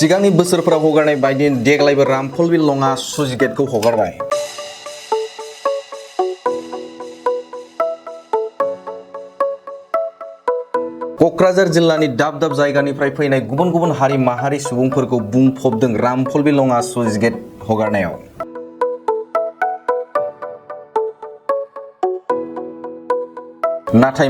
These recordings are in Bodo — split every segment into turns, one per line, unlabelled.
सिगांनि बोसोरफोराव हगारनाय बायदि देग्लायबो रामफलबिल लङा सुइस गेटखौ हगारबाय। क'क्राझार जिल्लानि दाब दाब जायगानिफ्राय फैनाय गुबुन गुबुन हारि माहारि सुबुंफोरखौ बुंफबदों रामफलबिल लङा सुइस गेट हगारनायाव। नाथाय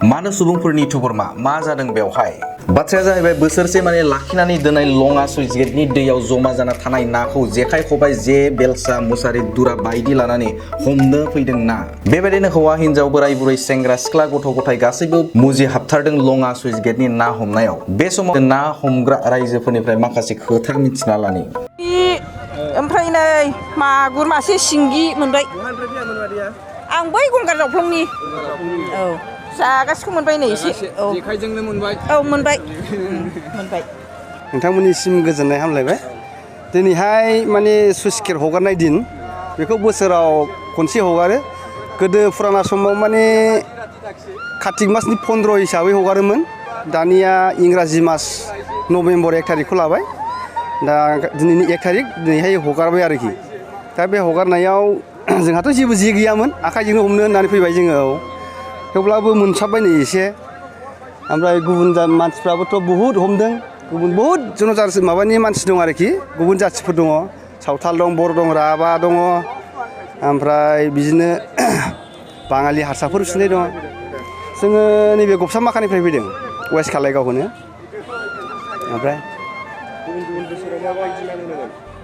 मानो सुबुंफोरनि थुबुर मा जादों बेवहाय? बाथ्राया जाहैबाय बोसोरसे माने लाखिनानै दोननाय लङा सुइस गेटनि दैयाव जमा जाना थानाय नाखौ जेखाइ खबाइ जे बेलसा मुसारि दुरा बायदि लानानै हमनो फैदों ना। बेबायदिनो हौवा हिन्जाव बोराय बुरै सेंग्रा सिख्ला गथ' गथाय गासैबो मुजि हाबथारदों लङा सुइस गेटनि ना हमनायाव। बे समाव ना हमग्रा रायजोफोरनिफ्राय माखासे खोथा मिथिना लानि।
ओमफ्राय नै मागुर मासे सिंगि मोनबाय। आं बै गंगार जावफ्लंनि औ जागासिखौ मोनबाय नै एसे। औ
जेखाइजोंनो मोनबाय।
औ मोनबाय मोनबाय।
नोंथांमोननिसिम गोजोननाय हामलायबाय। दिनैहाय माने सुइस गेट हगारनाय दिन, बेखौ बोसोराव खनसे हगारो। गोदो फुराना समाव माने कार्तिक मासनि 15 हिसाबै हगारोमोन। दानिया इंराजि मास नभेम्बर 1 थारिखखौ लाबाय। दा दिनैनि 1 थारिख दिनैहाय हगारबाय आरोखि। दा बे हगारनायाव जोंहाथ' जेबो जे गैयामोन, आखाइजोंनो हमनो होननानै फैबाय जोङो। थेवब्लाबो मोनसाबबाय नै एसे। ओमफ्राय गुबुन मानसिफ्राबोथ' बहुद हमदों। बहुद जनजाथि माबानि मानसि दं आरोखि, गुबुन जाथिफोर दङ। सावथाल दं, बर' दं, राभा दङ। ओमफ्राय बिदिनो बाङालि हारसाफोर फिसिनाय दङ। जोङो नैबे गबसा माखानिफ्राय फैदों, वेस्ट कालाइगाव होनो। ओमफ्राय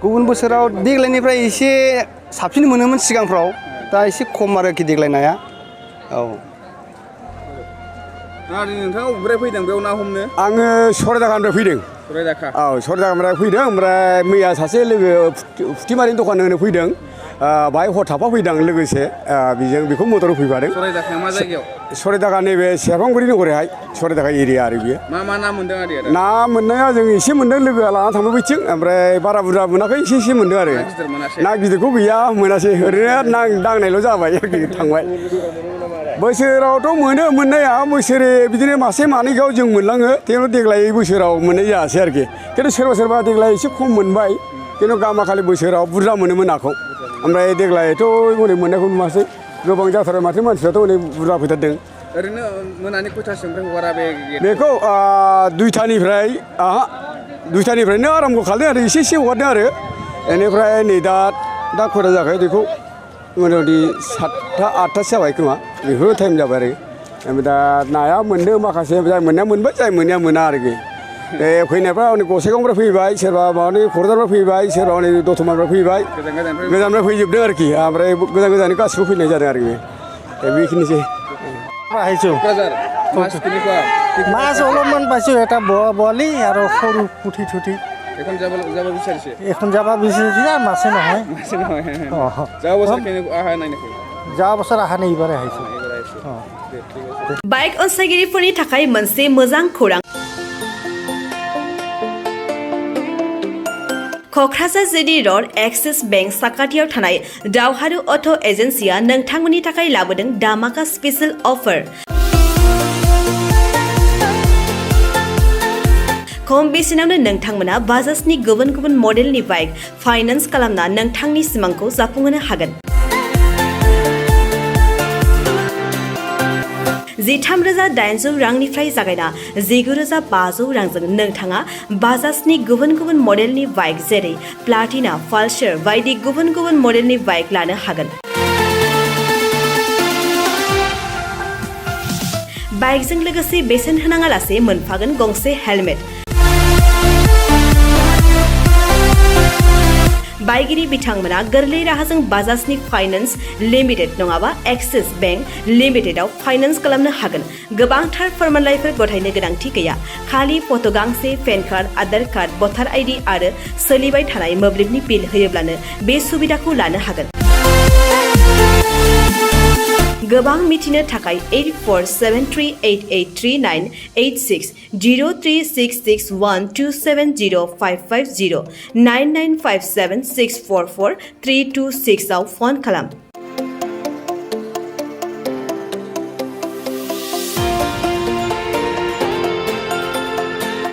गुबुन बोसोराव देग्लायनिफ्राय एसे साबसिन मोनोमोन सिगांफ्राव, दा एसे खम आरोखि देग्लाय नाया। औ
नोंथाङा अबेनिफ्राय फैदों बेयाव ना हमनो?
आङो सरायदागानिफ्राय फैदों।
सरायदाखा?
औ सरायदागानिफ्राय फैदों। ओमफ्राय मैया सासे लोगो फुथिमारिनि दखान होनो फैदों, बाहाय हर थाफा फैदों लोगोसे। बेखौ मटर होफैफादों।
सरायदाखाया मा जायगायाव?
सरायदागा नैबे सेरफांगुरि नगरैहाय सरायदागा एरिया आरो बियो।
मा ना मोन्दों आदैया दा?
ना मोननाया जों एसे मोन्दों, लोगोआ लाना थांबाय बैथिं। ओमफ्राय बारा बुरजा मोनाखै, एसे मोन्दों आरो।
ना गिदिर मोनासै? ना
गिदिरखौ गैया, मोनासै। ओरैनो दांनायल' जाबाय आरोखि, थांबाय। बोसोरावथ' मोनो मोननाया, बोसोरे बिदिनो मासे मानैखौ जों मोनलाङो। थेवबो देग्लाय बोसोराव मोननाय जायासै आरोखि। खिन्थु सोरबा देग्लाय एसे खम मोनबाय। खिन्थु गामाखालि बोसोराव बुरजा मोनोमोन नाखौ। ओमफ्राय देग्लायथ' हनै मोननायखौ नुवासै। गोबां जाथारो माथो, मानसिफ्राथ' हनै बुरजा फैथारदों।
ओरैनो मोनानि खयथासोनिफ्राय हगारा बे गेटखौ?
बेखौ 2थानिफ्रायनो आराम्भ खालामदों आरो एसे हगारदों आरो। बेनिफ्राय नै दा खयथा जाखो बेखौ मथा मथि 7था 8थासो जाबाय खोमा, बेफोर टाइम जाबाय आरो। ओमफ्राय दा नाया मोनदों माखासे, जाय मोननाया मोनबाय, जाय मोननाया मोना आरोखि। बे फैनायफ्रा हनै गसाइगावनिफ्राय फैबाय, सोरबा माबानि क'क्राझारनिफ्राय फैबाय, सोरबा हनै दतमानिफ्राय फैबाय। गोजाननिफ्राय फैजोबदों आरोखि। ओमफ्राय गोजाननि गासिबो फैनाय जादों आरोखि। बेखिनिसै।
क'क्राझार
মাছ অলপমান পাইছোঁ, এটা বৰালি আৰু সৰু পুঠি থুঠি।
এখন যাব বিচাৰিছে?
এখন যাব বিচাৰিছে, মাছে নহয়।
যোৱা বছৰ অহা নাই নেকি?
যোৱা বছৰ অহা নাই, এইবাৰে আহিছোঁ।
बाइक अनसायगिरिफोरनि थाखाय मोनसे मोजां खौरां। Kokrajhar GD road axis bank साखाथियाव थानाय दावहारु अट' एजेन्सिया नोंथांमोननि थाखाय लाबोदों दामाका स्पेशल अफार। खम बेसेनावनो नोंथांमोना बाजाजनि गुबुन गुबुन मडेलनि बाइक फाइनान्स खालामना नोंथांनि सिमांखौ जाफुंहोनो हागोन। 13,800 रांनिफ्राय जागायना 19,500 रांजों नोंथाङा बाजाजनि गुबुन गुबुन मडेलनि बाइक जेरै प्लाटिना, पालसार बायदि गुबुन गुबुन मडेलनि बाइक लानो हागोन। बाइकजों लोगोसे बेसेन होनाङालासे मोनफागोन गंसे हेलमेट। बाइगिरि बिथांमोना गोरलै राहाजों बाजाजनि फाइनान्स लिमिटेड नङाबा एक्सिस बेंक लिमिटेडआव फाइनान्स खालामनो हागोन। गोबांथार फोरमानलाइफोर गथायनो गोनांथि गैया। खालि फट' गांसे, पेन कार्ड, आधार कार्ड, भटार आइडि आरो सोलिबाय थानाय मोब्लिबनि बिल होयोब्लानो बे सुबिदाखौ लानो हागोन। गोबां मिथिनो थाखाय 8473883986 03661270550 9957644326 आव फन खालाम।